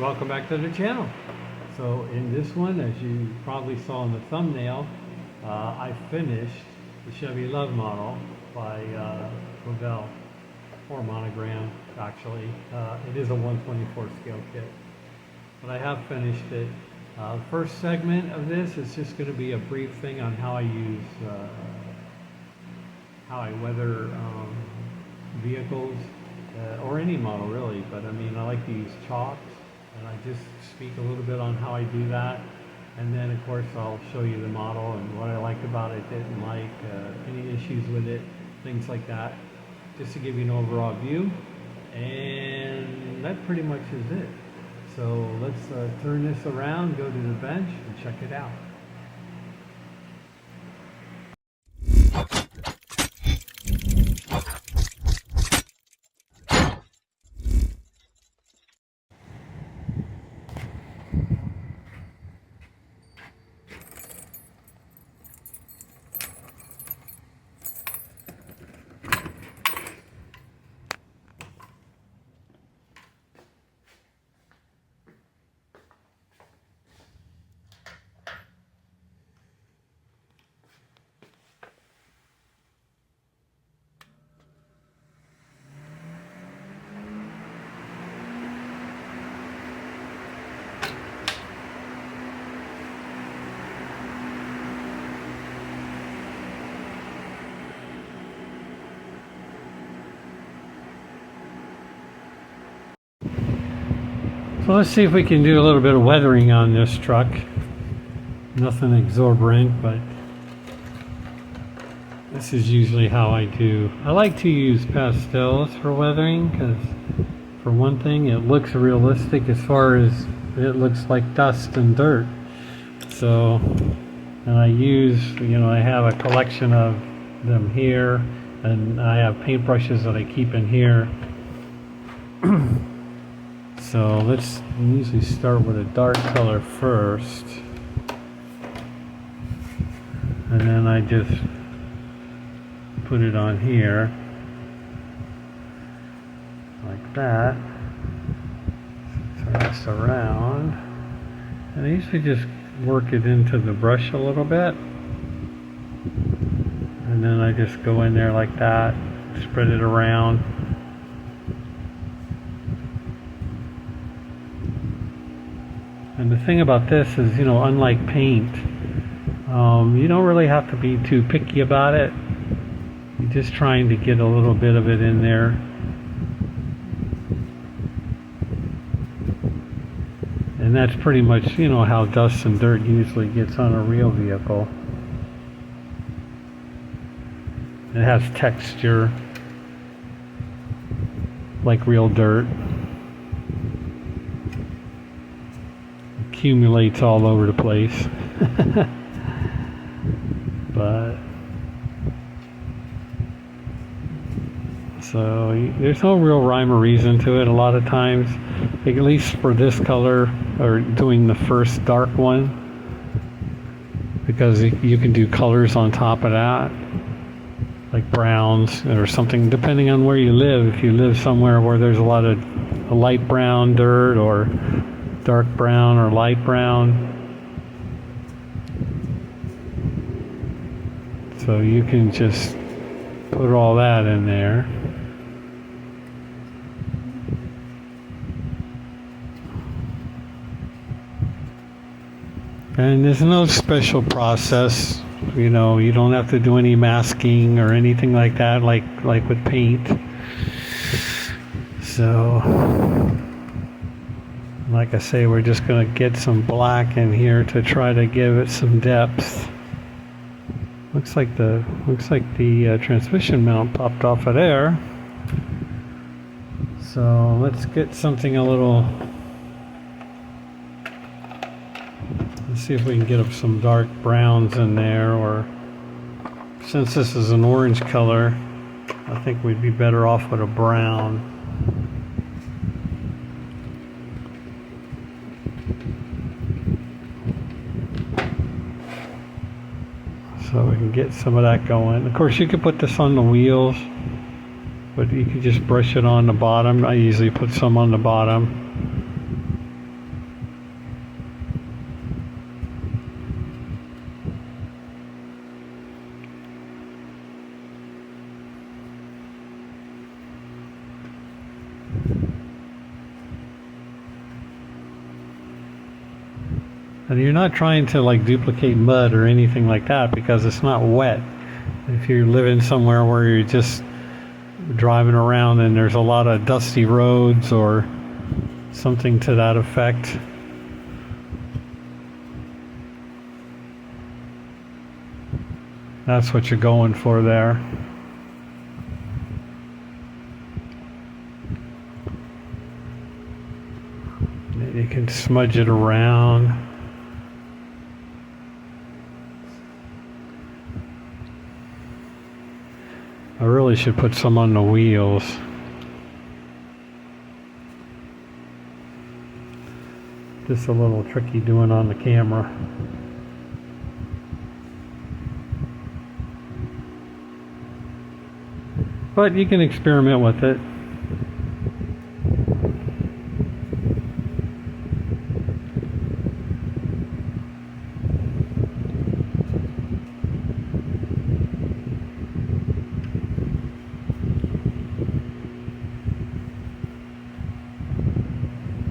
welcome back to the channel. So in this one, as you probably saw in the thumbnail, I finished the Chevy Luv model by Revell, or Monogram actually. It is a 1/24 scale kit, but I have finished it. The first segment of this is just going to be a brief thing on how I use, how I weather vehicles, or any model really, but I mean I like to use chalks, and I just speak a little bit on how I do that, and then of course I'll show you the model and what I liked about it, didn't like, any issues with it, things like that, just to give you an overall view. And that pretty much is it. So let's turn this around, go to the bench and check it out. So let's see if we can do a little bit of weathering on this truck. Nothing exorbitant, but this is usually how I do. I like to use pastels for weathering because, for one thing, it looks realistic as far as it looks like dust and dirt. So, and I use, I have a collection of them here, and I have paintbrushes that I keep in here. So let's usually start with a dark color first, and then I just put it on here like that. Turn this around, and I usually just work it into the brush a little bit, and then I just go in there like that, spread it around. And the thing about this is, unlike paint, you don't really have to be too picky about it. You're just trying to get a little bit of it in there. And that's pretty much, how dust and dirt usually gets on a real vehicle. It has texture, like real dirt. Accumulates all over the place. But so there's no real rhyme or reason to it a lot of times, at least for this color, or doing the first dark one, because you can do colors on top of that, like browns or something, depending on where you live. If you live somewhere where there's a lot of light brown dirt, or dark brown or light brown, so you can just put all that in there. And there's no special process, you don't have to do any masking or anything like that, like with paint. So like I say, we're just going to get some black in here to try to give it some depth. Looks like the transmission mount popped off of there. So let's get something a little. Let's see if we can get up some dark browns in there, or since this is an orange color, I think we'd be better off with a brown. So we can get some of that going. Of course, you could put this on the wheels, but you could just brush it on the bottom. I usually put some on the bottom. And you're not trying to like duplicate mud or anything like that because it's not wet. If you're living somewhere where you're just driving around and there's a lot of dusty roads or something to that effect, that's what you're going for there. You can smudge it around. I really should put some on the wheels. Just a little tricky doing on the camera. But you can experiment with it.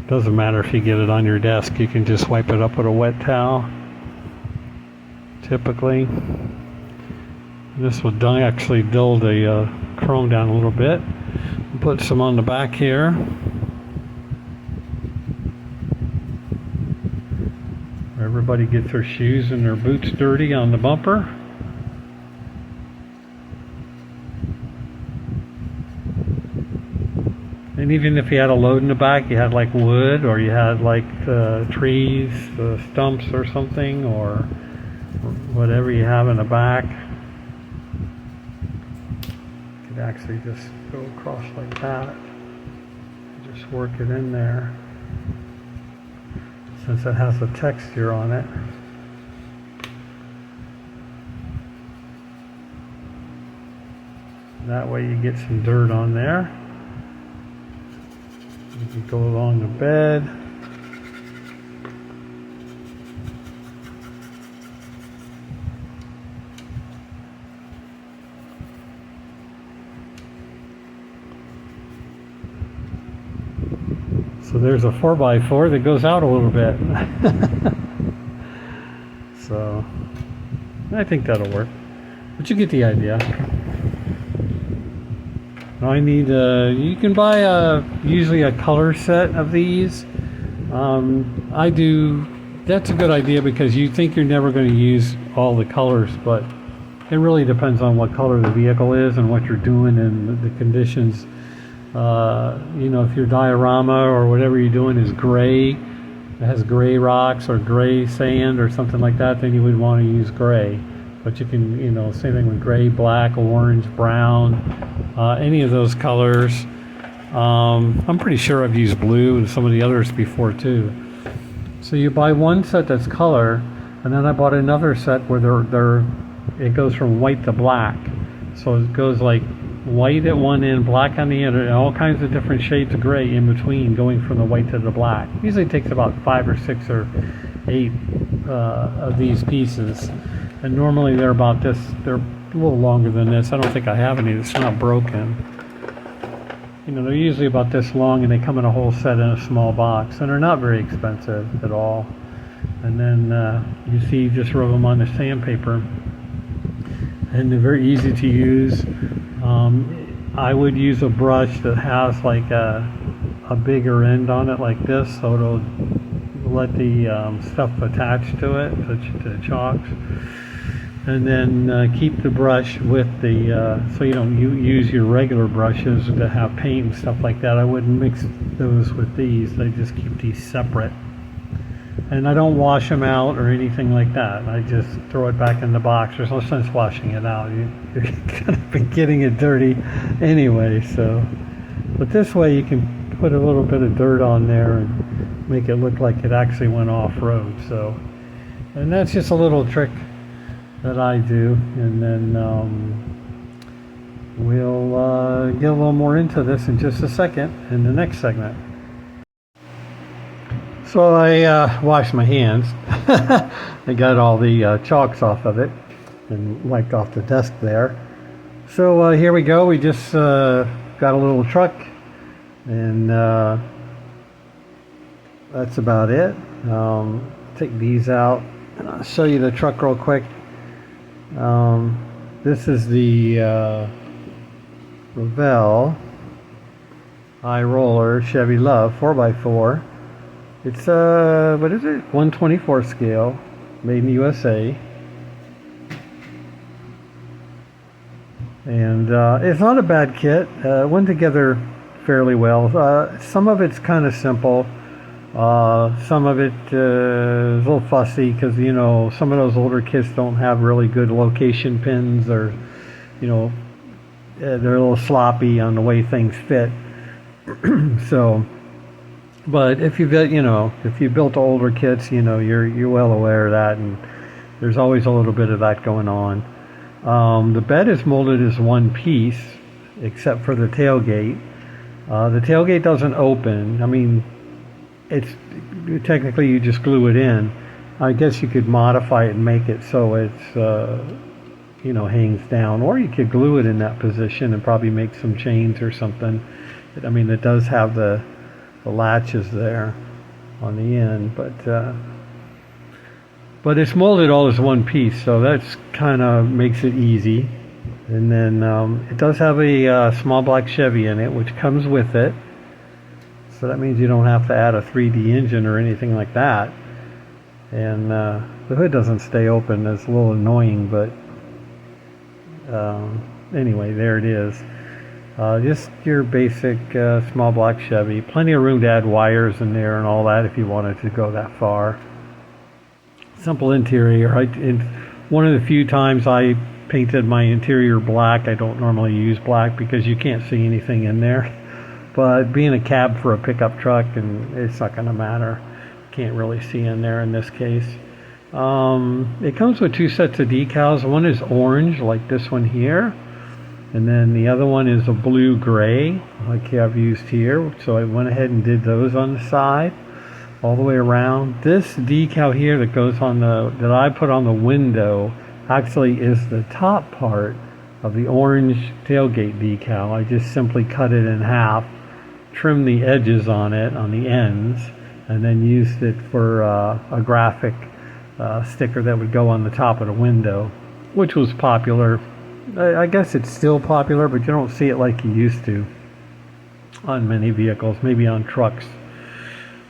Doesn't matter if you get it on your desk, you can just wipe it up with a wet towel, typically. This will actually dull the chrome down a little bit. Put some on the back here. Everybody gets their shoes and their boots dirty on the bumper. And even if you had a load in the back, you had like wood, or you had like trees, stumps or something, or whatever you have in the back, you could actually just go across like that. Just work it in there, since it has a texture on it. That way you get some dirt on there. You can go along the bed. So there's a 4x4 that goes out a little bit. So I think that'll work. But you get the idea. I need you can buy usually a color set of these. I do. That's a good idea because you think you're never going to use all the colors, but it really depends on what color the vehicle is and what you're doing and the conditions. You know, if your diorama or whatever you're doing is gray, it has gray rocks or gray sand or something like that, then you would want to use gray. But you can, you know, same thing with gray, black, orange, brown, any of those colors. I'm pretty sure I've used blue and some of the others before too. So you buy one set that's color, and then I bought another set where it goes from white to black. So it goes like white at one end, black on the other, and all kinds of different shades of gray in between, going from the white to the black. Usually it takes about 5 or 6 or 8 of these pieces. And normally they're about this, they're a little longer than this. I don't think I have any that's not broken. You know, they're usually about this long, and they come in a whole set in a small box, and they're not very expensive at all. And then you see, you just rub them on the sandpaper, and they're very easy to use. I would use a brush that has like a bigger end on it like this, so it'll let the stuff attach to it, the chalks. And then keep the brush with the, so you don't use your regular brushes that have paint and stuff like that. I wouldn't mix those with these. I just keep these separate. And I don't wash them out or anything like that. I just throw it back in the box. There's no sense washing it out. You're going to be getting it dirty anyway. So, but this way you can put a little bit of dirt on there and make it look like it actually went off-road. So, and that's just a little trick that I do, and then we'll get a little more into this in just a second in the next segment. So I washed my hands. I got all the chalks off of it and wiped off the desk there. So here we go. We just got a little truck, and that's about it. take these out and I'll show you the truck real quick. This is the Revell high roller Chevy Luv 4x4. It's what is it? 1/24 scale, made in the USA. And it's not a bad kit. It went together fairly well. Some of it's kind of simple. Some of it is a little fussy because, you know, some of those older kits don't have really good location pins, or, you know, they're a little sloppy on the way things fit. So, but if you built older kits, you know, you're well aware of that, and there's always a little bit of that going on. The bed is molded as one piece, except for the tailgate. The tailgate doesn't open. I mean, it's technically you just glue it in. I guess you could modify it and make it so it's you know, hangs down, or you could glue it in that position and probably make some chains or something. I mean, it does have the latches there on the end, but it's molded all as one piece, so that's kind of makes it easy. And then it does have a small black Chevy in it, which comes with it. So that means you don't have to add a 3D engine or anything like that. And the hood doesn't stay open. It's a little annoying, but anyway, there it is. Just your basic small black Chevy. Plenty of room to add wires in there and all that if you wanted to go that far. Simple interior. One of the few times I painted my interior black. I don't normally use black because you can't see anything in there. But being a cab for a pickup truck, and it's not going to matter. Can't really see in there in this case. It comes with two sets of decals. One is orange, like this one here, and then the other one is a blue-gray, like I've used here. So I went ahead and did those on the side, all the way around. This decal here that goes on that I put on the window actually is the top part of the orange tailgate decal. I just simply cut it in half, trimmed the edges on it on the ends, and then used it for a graphic sticker that would go on the top of the window, which was popular. I guess it's still popular, but you don't see it like you used to on many vehicles. Maybe on trucks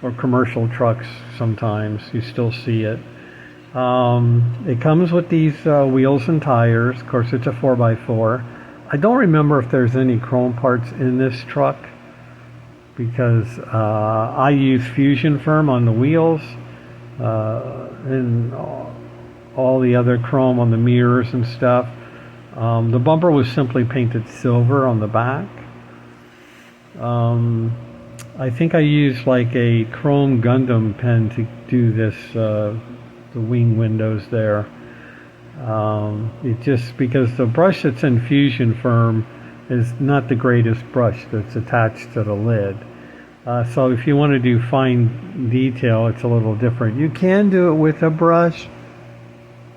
or commercial trucks sometimes you still see it. It comes with these wheels and tires. Of course, it's a 4x4. I don't remember if there's any chrome parts in this truck, because I use Fusion Firm on the wheels, and all the other chrome on the mirrors and stuff. The bumper was simply painted silver on the back. I think I used like a chrome Gundam pen to do this, the wing windows there. It just because the brush that's in Fusion Firm is not the greatest brush that's attached to the lid. So if you want to do fine detail, it's a little different. You can do it with a brush,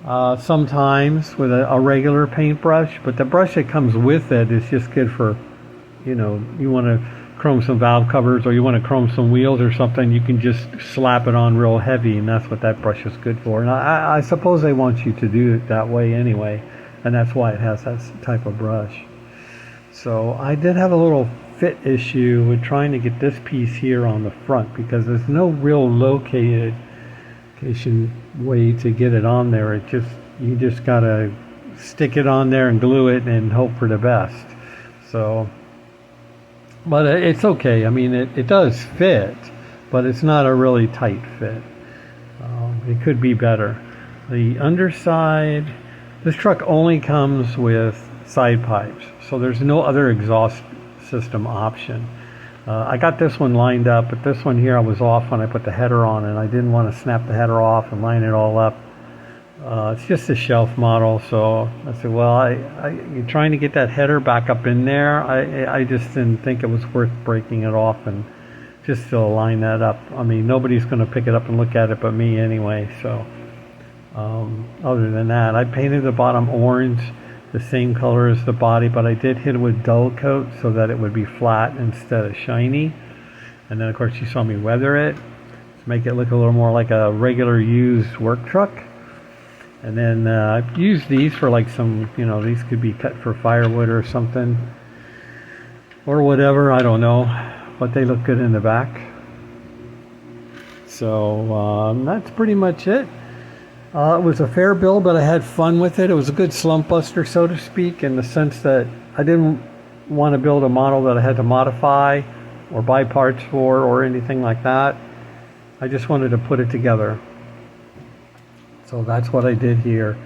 sometimes with a regular paintbrush, but the brush that comes with it is just good for, you know, you want to chrome some valve covers, or you want to chrome some wheels or something, you can just slap it on real heavy, and that's what that brush is good for. And I suppose they want you to do it that way anyway, and that's why it has that type of brush. So I did have a little fit issue with trying to get this piece here on the front, because there's no real location way to get it on there. You just gotta stick it on there and glue it and hope for the best. So, but it's okay. I mean, it does fit, but it's not a really tight fit. It could be better. The underside, this truck only comes with side pipes, so there's no other exhaust system option. I got this one lined up, but this one here I was off when I put the header on, and I didn't want to snap the header off and line it all up. It's just a shelf model, so I said, well, you're trying to get that header back up in there. I just didn't think it was worth breaking it off and just to line that up. I mean, nobody's going to pick it up and look at it but me anyway. So other than that, I painted the bottom orange, the same color as the body, but I did hit it with dull coat so that it would be flat instead of shiny. And then of course you saw me weather it. to make it look a little more like a regular used work truck. And then I've used these for like some, you know, these could be cut for firewood or something, or whatever, I don't know, but they look good in the back. So that's pretty much it. It was a fair build, but I had fun with it. It was a good slump buster, so to speak, in the sense that I didn't want to build a model that I had to modify or buy parts for or anything like that. I just wanted to put it together. So that's what I did here,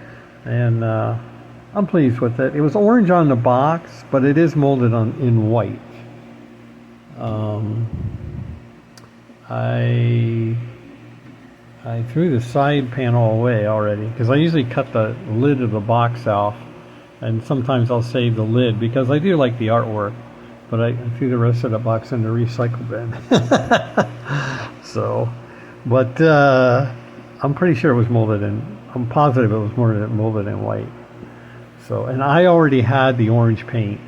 and I'm pleased with it. It was orange on the box, but it is molded in white. I threw the side panel away already because I usually cut the lid of the box off, and sometimes I'll save the lid because I do like the artwork, but I threw the rest of the box in the recycle bin. So, but I'm pretty sure it was molded in, I'm positive it was molded in white. So, and I already had the orange paint.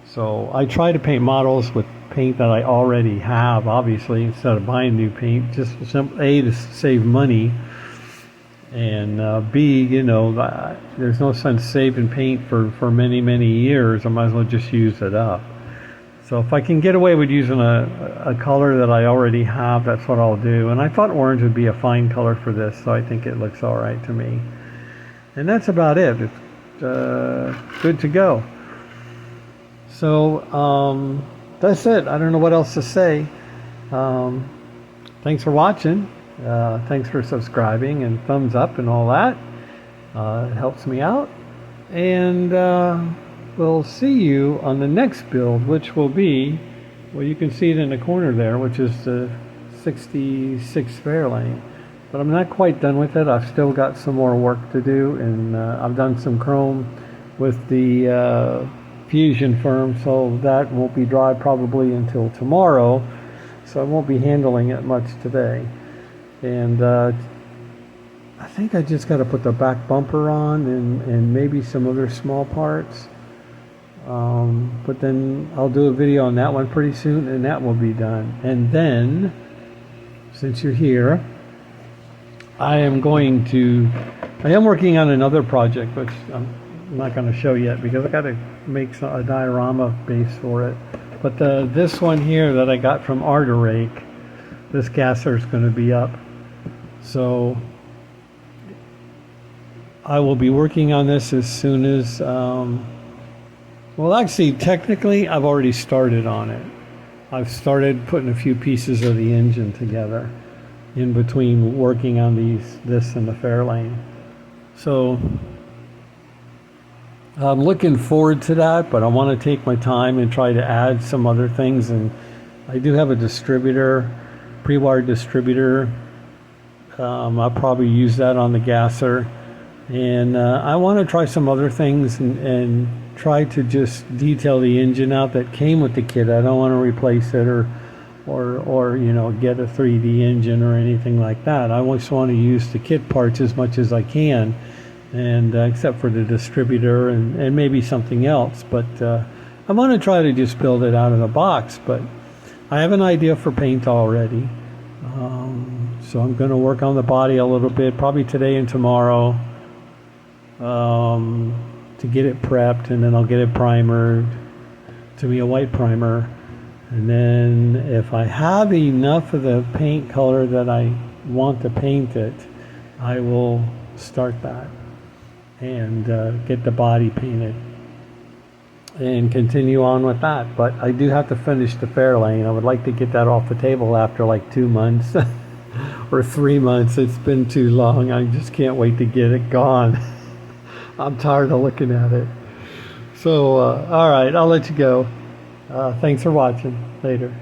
So I try to paint models with paint that I already have, obviously, instead of buying new paint, just A, to save money, and B, you know, there's no sense saving paint for many years. I might as well just use it up. So if I can get away with using a color that I already have, that's what I'll do. And I thought orange would be a fine color for this, so I think it looks all right to me. And that's about it. It's good to go. So that's it. I don't know what else to say. Thanks for watching. Thanks for subscribing and thumbs up and all that. It helps me out. And we'll see you on the next build, which will be, well, you can see it in the corner there, which is the 66 Fairlane. But I'm not quite done with it. I've still got some more work to do, and I've done some chrome with the Fusion firm, so that won't be dry probably until tomorrow, so I won't be handling it much today. And I think I just got to put the back bumper on and maybe some other small parts, but then I'll do a video on that one pretty soon, and that will be done. And then, since you're here, I am working on another project, which I'm not going to show yet because I got to make a diorama base for it. But this one here that I got from Art Rake, this gasser is going to be up. So I will be working on this as soon as, well, actually, technically, I've already started on it. I've started putting a few pieces of the engine together in between working on this and the Fairlane. So I'm looking forward to that, but I want to take my time and try to add some other things. And I do have a distributor, pre-wired distributor. I'll probably use that on the gasser. And I want to try some other things and try to just detail the engine out that came with the kit. I don't want to replace it or you know, get a 3D engine or anything like that. I just want to use the kit parts as much as I can, and except for the distributor and maybe something else. But I want to try to just build it out of the box. But I have an idea for paint already. So I'm going to work on the body a little bit, probably today and tomorrow, to get it prepped, and then I'll get it primered, to be a white primer. And then if I have enough of the paint color that I want to paint it, I will start that and get the body painted and continue on with that. But I do have to finish the Fairlane. I would like to get that off the table after like 2 months or 3 months. It's been too long. I just can't wait to get it gone. I'm tired of looking at it. So all right, I'll let you go. Thanks for watching. Later.